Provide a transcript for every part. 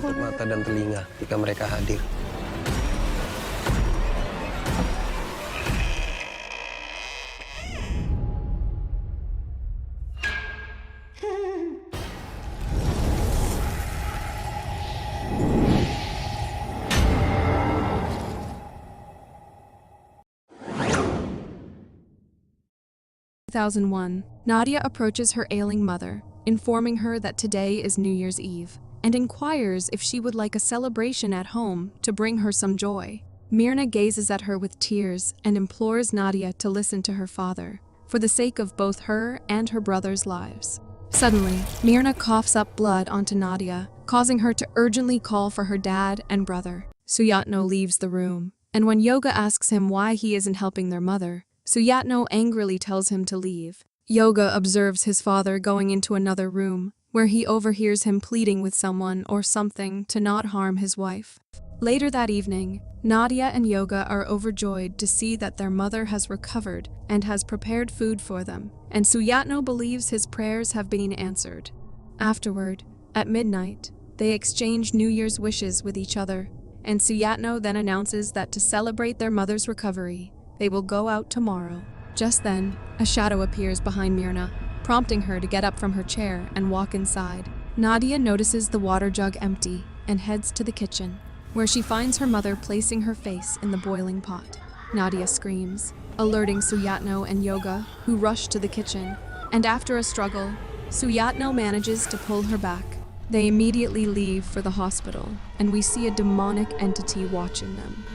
menutup mata dan telinga jika mereka hadir. In 2001, Nadia approaches her ailing mother, informing her that today is New Year's Eve, and inquires if she would like a celebration at home to bring her some joy. Mirna gazes at her with tears and implores Nadia to listen to her father, for the sake of both her and her brother's lives. Suddenly, Mirna coughs up blood onto Nadia, causing her to urgently call for her dad and brother. Suyatno leaves the room, and when Yoga asks him why he isn't helping their mother, Suyatno angrily tells him to leave. Yoga observes his father going into another room, where he overhears him pleading with someone or something to not harm his wife. Later that evening, Nadia and Yoga are overjoyed to see that their mother has recovered and has prepared food for them, and Suyatno believes his prayers have been answered. Afterward, at midnight, they exchange New Year's wishes with each other, and Suyatno then announces that to celebrate their mother's recovery, they will go out tomorrow. Just then, a shadow appears behind Mirna, prompting her to get up from her chair and walk inside. Nadia notices the water jug empty and heads to the kitchen, where she finds her mother placing her face in the boiling pot. Nadia screams, alerting Suyatno and Yoga, who rush to the kitchen, and after a struggle, Suyatno manages to pull her back. They immediately leave for the hospital, and we see a demonic entity watching them.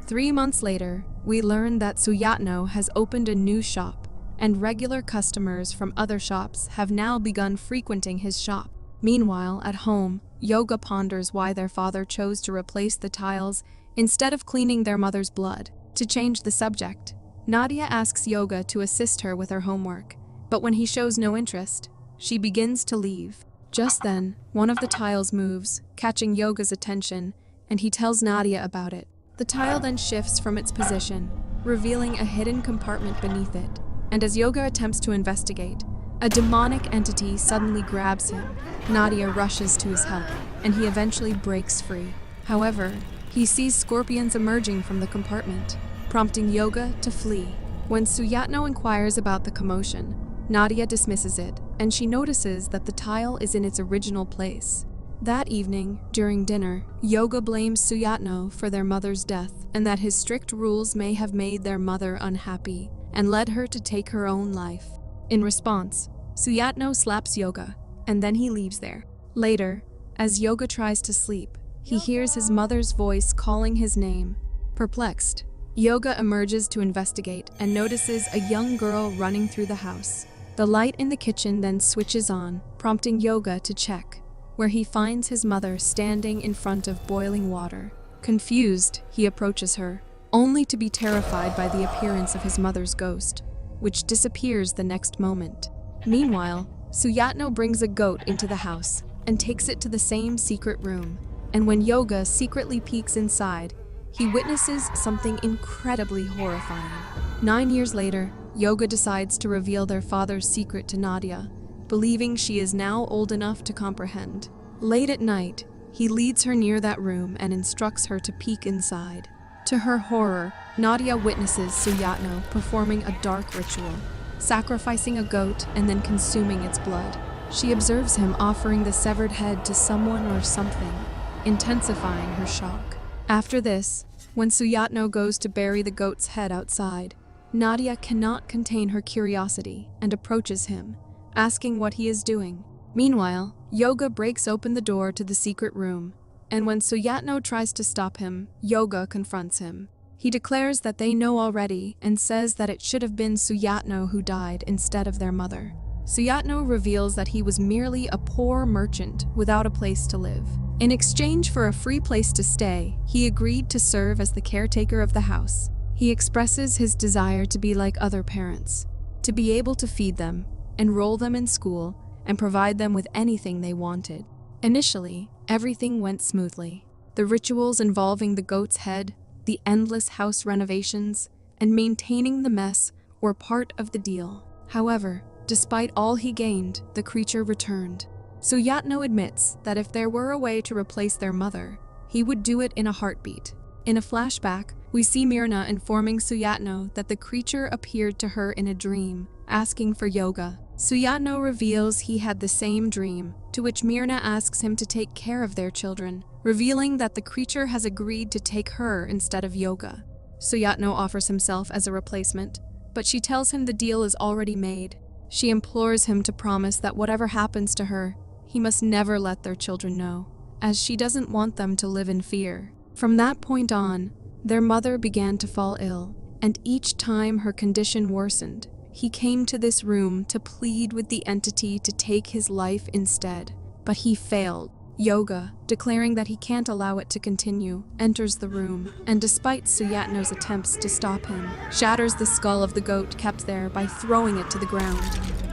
3 months later, we learn that Suyatno has opened a new shop, and regular customers from other shops have now begun frequenting his shop. Meanwhile, at home, Yoga ponders why their father chose to replace the tiles instead of cleaning their mother's blood. To change the subject, Nadia asks Yoga to assist her with her homework, but when he shows no interest, she begins to leave. Just then, one of the tiles moves, catching Yoga's attention, and he tells Nadia about it. The tile then shifts from its position, revealing a hidden compartment beneath it, and as Yoga attempts to investigate, a demonic entity suddenly grabs him. Nadia rushes to his help, and he eventually breaks free. However, he sees scorpions emerging from the compartment, prompting Yoga to flee. When Suyatno inquires about the commotion, Nadia dismisses it, and she notices that the tile is in its original place. That evening, during dinner, Yoga blames Suyatno for their mother's death and that his strict rules may have made their mother unhappy and led her to take her own life. In response, Suyatno slaps Yoga, and then he leaves there. Later, as Yoga tries to sleep, he hears his mother's voice calling his name. Perplexed, Yoga emerges to investigate and notices a young girl running through the house. The light in the kitchen then switches on, prompting Yoga to check, where he finds his mother standing in front of boiling water. Confused, he approaches her, only to be terrified by the appearance of his mother's ghost, which disappears the next moment. Meanwhile, Suyatno brings a goat into the house and takes it to the same secret room, and when Yoga secretly peeks inside, he witnesses something incredibly horrifying. 9 years later, Yoga decides to reveal their father's secret to Nadia, believing she is now old enough to comprehend. Late at night, he leads her near that room and instructs her to peek inside. To her horror, Nadia witnesses Suyatno performing a dark ritual, sacrificing a goat and then consuming its blood. She observes him offering the severed head to someone or something, intensifying her shock. After this, when Suyatno goes to bury the goat's head outside, Nadia cannot contain her curiosity and approaches him, asking what he is doing. Meanwhile, Yoga breaks open the door to the secret room, and when Suyatno tries to stop him, Yoga confronts him. He declares that they know already and says that it should have been Suyatno who died instead of their mother. Suyatno reveals that he was merely a poor merchant without a place to live. In exchange for a free place to stay, he agreed to serve as the caretaker of the house. He expresses his desire to be like other parents, to be able to feed them, enroll them in school, and provide them with anything they wanted. Initially, everything went smoothly. The rituals involving the goat's head, the endless house renovations, and maintaining the mess were part of the deal. However, despite all he gained, the creature returned. Suyatno admits that if there were a way to replace their mother, he would do it in a heartbeat. In a flashback, we see Myrna informing Suyatno that the creature appeared to her in a dream, asking for yoga. Suyatno reveals he had the same dream, to which Myrna asks him to take care of their children, revealing that the creature has agreed to take her instead of yoga. Suyatno offers himself as a replacement, but she tells him the deal is already made. She implores him to promise that whatever happens to her, he must never let their children know, as she doesn't want them to live in fear. From that point on, their mother began to fall ill, and each time her condition worsened, he came to this room to plead with the entity to take his life instead. But he failed. Yoga, declaring that he can't allow it to continue, enters the room, and despite Suyatno's attempts to stop him, shatters the skull of the goat kept there by throwing it to the ground.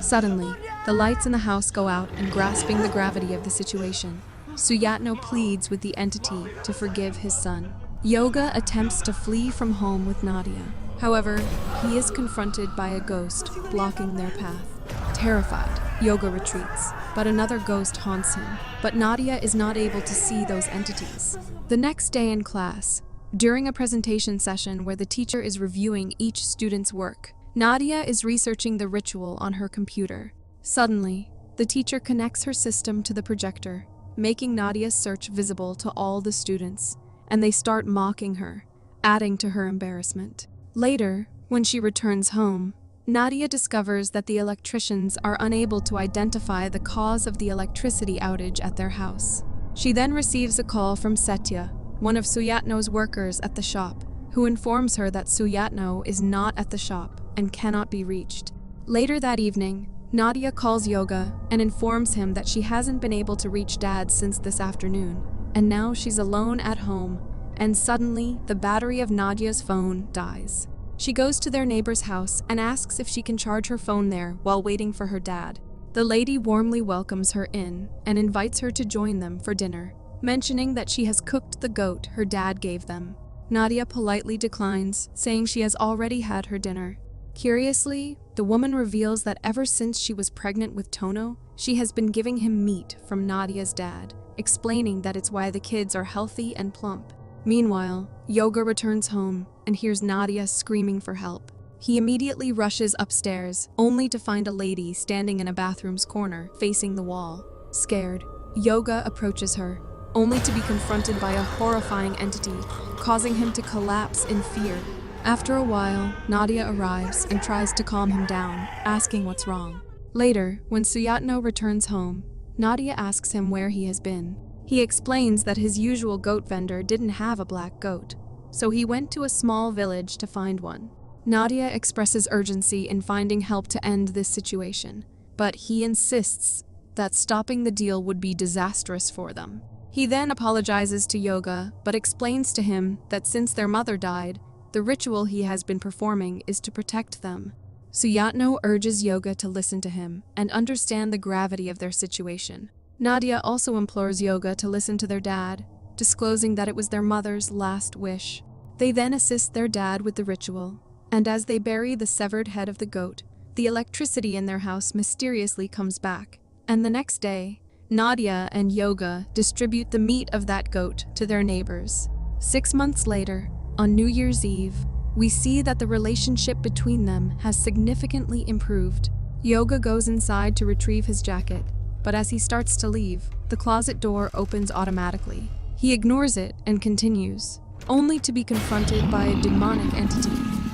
Suddenly, the lights in the house go out, and grasping the gravity of the situation, Suyatno pleads with the entity to forgive his son. Yoga attempts to flee from home with Nadia. However, he is confronted by a ghost blocking their path. Terrified, Yoga retreats, but another ghost haunts him. But Nadia is not able to see those entities. The next day in class, during a presentation session where the teacher is reviewing each student's work, Nadia is researching the ritual on her computer. Suddenly, the teacher connects her system to the projector, making Nadia's search visible to all the students, and they start mocking her, adding to her embarrassment. Later, when she returns home, Nadia discovers that the electricians are unable to identify the cause of the electricity outage at their house. She then receives a call from Setya, one of Suyatno's workers at the shop, who informs her that Suyatno is not at the shop and cannot be reached. Later that evening, Nadia calls Yoga and informs him that she hasn't been able to reach Dad since this afternoon, and now she's alone at home, and suddenly the battery of Nadia's phone dies. She goes to their neighbor's house and asks if she can charge her phone there while waiting for her dad. The lady warmly welcomes her in and invites her to join them for dinner, mentioning that she has cooked the goat her dad gave them. Nadia politely declines, saying she has already had her dinner. Curiously, the woman reveals that ever since she was pregnant with Tono, she has been giving him meat from Nadia's dad, explaining that it's why the kids are healthy and plump. Meanwhile, Yoga returns home and hears Nadia screaming for help. He immediately rushes upstairs, only to find a lady standing in a bathroom's corner, facing the wall. Scared, Yoga approaches her, only to be confronted by a horrifying entity, causing him to collapse in fear. After a while, Nadia arrives and tries to calm him down, asking what's wrong. Later, when Suyatno returns home, Nadia asks him where he has been. He explains that his usual goat vendor didn't have a black goat, so he went to a small village to find one. Nadia expresses urgency in finding help to end this situation, but he insists that stopping the deal would be disastrous for them. He then apologizes to Yoga, but explains to him that since their mother died, the ritual he has been performing is to protect them. Suyatno urges Yoga to listen to him and understand the gravity of their situation. Nadia also implores Yoga to listen to their dad, disclosing that it was their mother's last wish. They then assist their dad with the ritual, and as they bury the severed head of the goat, the electricity in their house mysteriously comes back. And the next day, Nadia and Yoga distribute the meat of that goat to their neighbors. 6 months later, on New Year's Eve, we see that the relationship between them has significantly improved. Yoga goes inside to retrieve his jacket, but as he starts to leave, the closet door opens automatically. He ignores it and continues, only to be confronted by a demonic entity.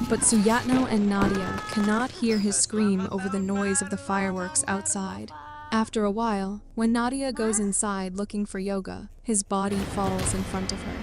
But Suyatno and Nadia cannot hear his scream over the noise of the fireworks outside. After a while, when Nadia goes inside looking for Yoga, his body falls in front of her.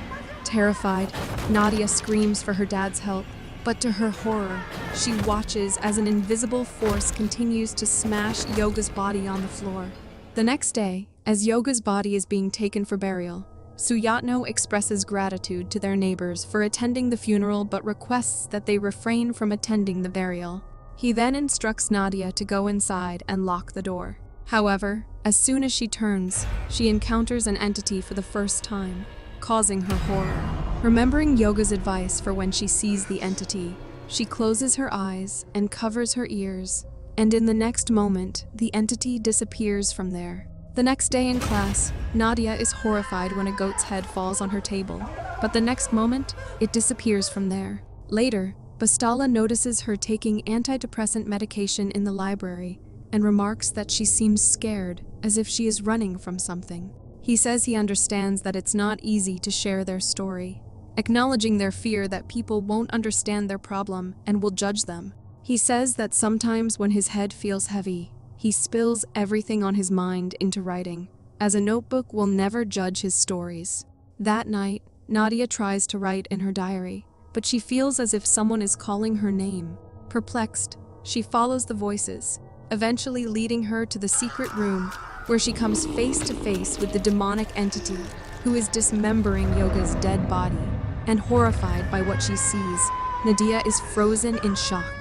Terrified, Nadia screams for her dad's help, but to her horror, she watches as an invisible force continues to smash Yoga's body on the floor. The next day, as Yoga's body is being taken for burial, Suyatno expresses gratitude to their neighbors for attending the funeral but requests that they refrain from attending the burial. He then instructs Nadia to go inside and lock the door. However, as soon as she turns, she encounters an entity for the first time, causing her horror. Remembering Yoga's advice for when she sees the entity, she closes her eyes and covers her ears, and in the next moment, the entity disappears from there. The next day in class, Nadia is horrified when a goat's head falls on her table, but the next moment, it disappears from there. Later, Bastala notices her taking antidepressant medication in the library and remarks that she seems scared, as if she is running from something. He says he understands that it's not easy to share their story, acknowledging their fear that people won't understand their problem and will judge them. He says that sometimes when his head feels heavy, he spills everything on his mind into writing, as a notebook will never judge his stories. That night, Nadia tries to write in her diary, but she feels as if someone is calling her name. Perplexed, she follows the voices, eventually leading her to the secret room where she comes face to face with the demonic entity who is dismembering Yoga's dead body. And horrified by what she sees, Nadia is frozen in shock.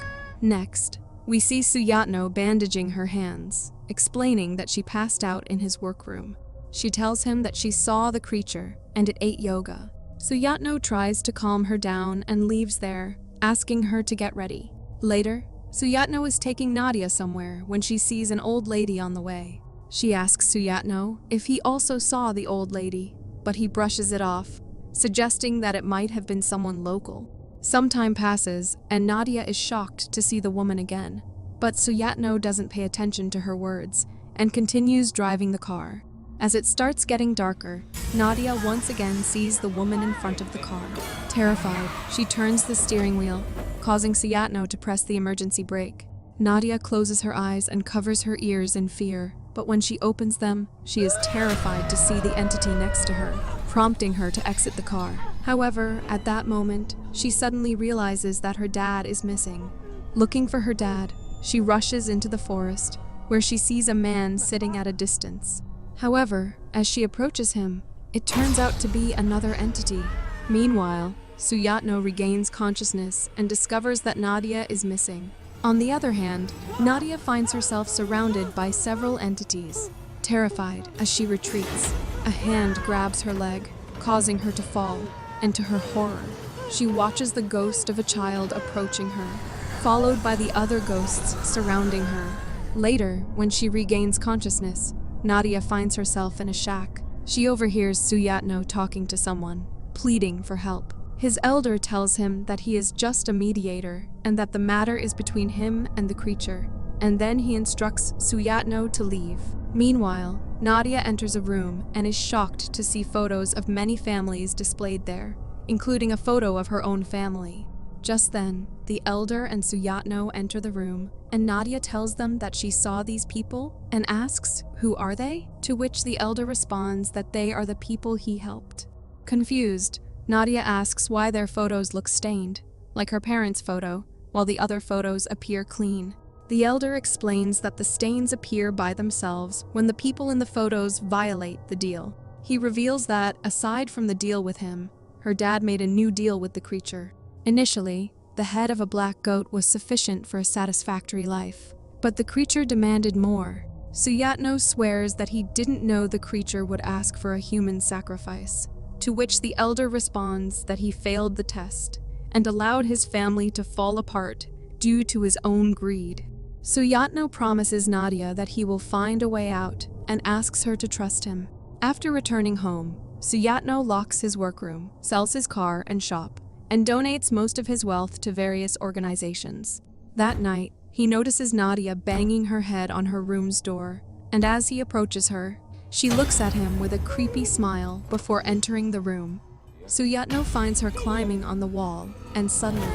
Next, we see Suyatno bandaging her hands, explaining that she passed out in his workroom. She tells him that she saw the creature and it ate Yoga. Suyatno tries to calm her down and leaves there, asking her to get ready. Later, Suyatno is taking Nadia somewhere when she sees an old lady on the way. She asks Suyatno if he also saw the old lady, but he brushes it off, suggesting that it might have been someone local. Some time passes, and Nadia is shocked to see the woman again, but Suyatno doesn't pay attention to her words and continues driving the car. As it starts getting darker, Nadia once again sees the woman in front of the car. Terrified, she turns the steering wheel, causing Suyatno to press the emergency brake. Nadia closes her eyes and covers her ears in fear, but when she opens them, she is terrified to see the entity next to her, prompting her to exit the car. However, at that moment, she suddenly realizes that her dad is missing. Looking for her dad, she rushes into the forest, where she sees a man sitting at a distance. However, as she approaches him, it turns out to be another entity. Meanwhile, Suyatno regains consciousness and discovers that Nadia is missing. On the other hand, Nadia finds herself surrounded by several entities. Terrified as she retreats, a hand grabs her leg, causing her to fall, and to her horror, she watches the ghost of a child approaching her, followed by the other ghosts surrounding her. Later, when she regains consciousness, Nadia finds herself in a shack. She overhears Suyatno talking to someone, pleading for help. His elder tells him that he is just a mediator and that the matter is between him and the creature, and then he instructs Suyatno to leave. Meanwhile, Nadia enters a room and is shocked to see photos of many families displayed there, including a photo of her own family. Just then, the elder and Suyatno enter the room, and Nadia tells them that she saw these people and asks, "Who are they?" To which the elder responds that they are the people he helped. Confused, Nadia asks why their photos look stained, like her parents' photo, while the other photos appear clean. The elder explains that the stains appear by themselves when the people in the photos violate the deal. He reveals that, aside from the deal with him, her dad made a new deal with the creature. Initially, the head of a black goat was sufficient for a satisfactory life, but the creature demanded more. Suyatno swears that he didn't know the creature would ask for a human sacrifice, to which the elder responds that he failed the test and allowed his family to fall apart due to his own greed. Suyatno promises Nadia that he will find a way out and asks her to trust him. After returning home, Suyatno locks his workroom, sells his car and shop, and donates most of his wealth to various organizations. That night, he notices Nadia banging her head on her room's door, and as he approaches her, she looks at him with a creepy smile before entering the room. Suyatno finds her climbing on the wall, and suddenly,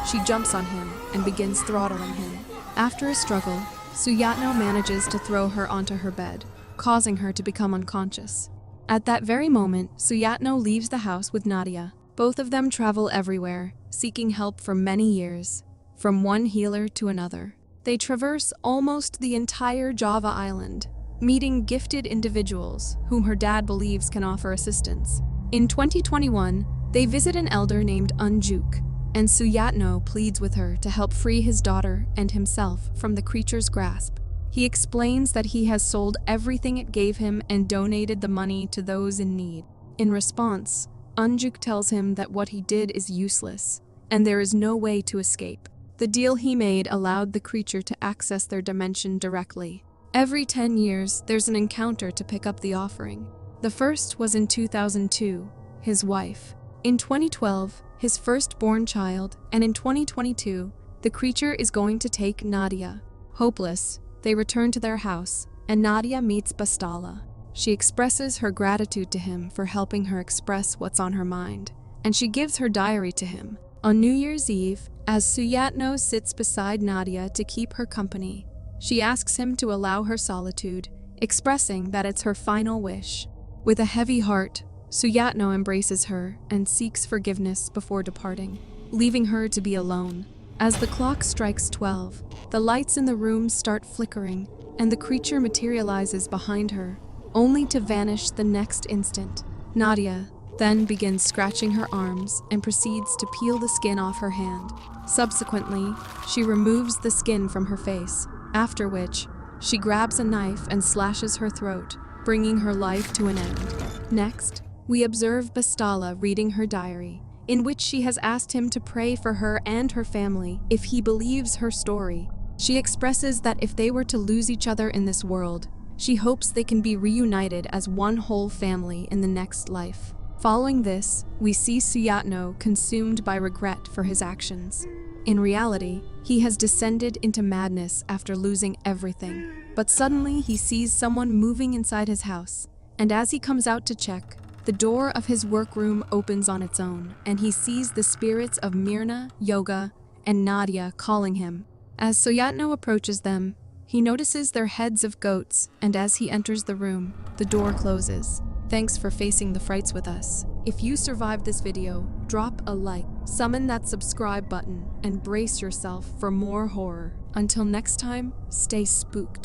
she jumps on him and begins throttling him. After a struggle, Suyatno manages to throw her onto her bed, causing her to become unconscious. At that very moment, Suyatno leaves the house with Nadia. Both of them travel everywhere, seeking help for many years, from one healer to another. They traverse almost the entire Java island, meeting gifted individuals whom her dad believes can offer assistance. In 2021, they visit an elder named Unjuk, and Suyatno pleads with her to help free his daughter and himself from the creature's grasp. He explains that he has sold everything it gave him and donated the money to those in need. In response, Unjuk tells him that what he did is useless, and there is no way to escape. The deal he made allowed the creature to access their dimension directly, Every 10 years, there's an encounter to pick up the offering. The first was in 2002, his wife. In 2012, his firstborn child, and in 2022, the creature is going to take Nadia. Hopeless, they return to their house, and Nadia meets Bastala. She expresses her gratitude to him for helping her express what's on her mind, and she gives her diary to him. On New Year's Eve, as Suyatno sits beside Nadia to keep her company, she asks him to allow her solitude, expressing that it's her final wish. With a heavy heart, Suyatno embraces her and seeks forgiveness before departing, leaving her to be alone. As the clock strikes 12, the lights in the room start flickering, and the creature materializes behind her, only to vanish the next instant. Nadia then begins scratching her arms and proceeds to peel the skin off her hand. Subsequently, she removes the skin from her face, after which, she grabs a knife and slashes her throat, bringing her life to an end. Next, we observe Bastala reading her diary, in which she has asked him to pray for her and her family if he believes her story. She expresses that if they were to lose each other in this world, she hopes they can be reunited as one whole family in the next life. Following this, we see Suyatno consumed by regret for his actions. In reality, he has descended into madness after losing everything. But suddenly he sees someone moving inside his house, and as he comes out to check, the door of his workroom opens on its own, and he sees the spirits of Mirna, Yoga, and Nadia calling him. As Suyatno approaches them, he notices their heads of goats, and as he enters the room, the door closes. Thanks for facing the frights with us. If you survived this video, drop a like, summon that subscribe button, and brace yourself for more horror. Until next time, stay spooked.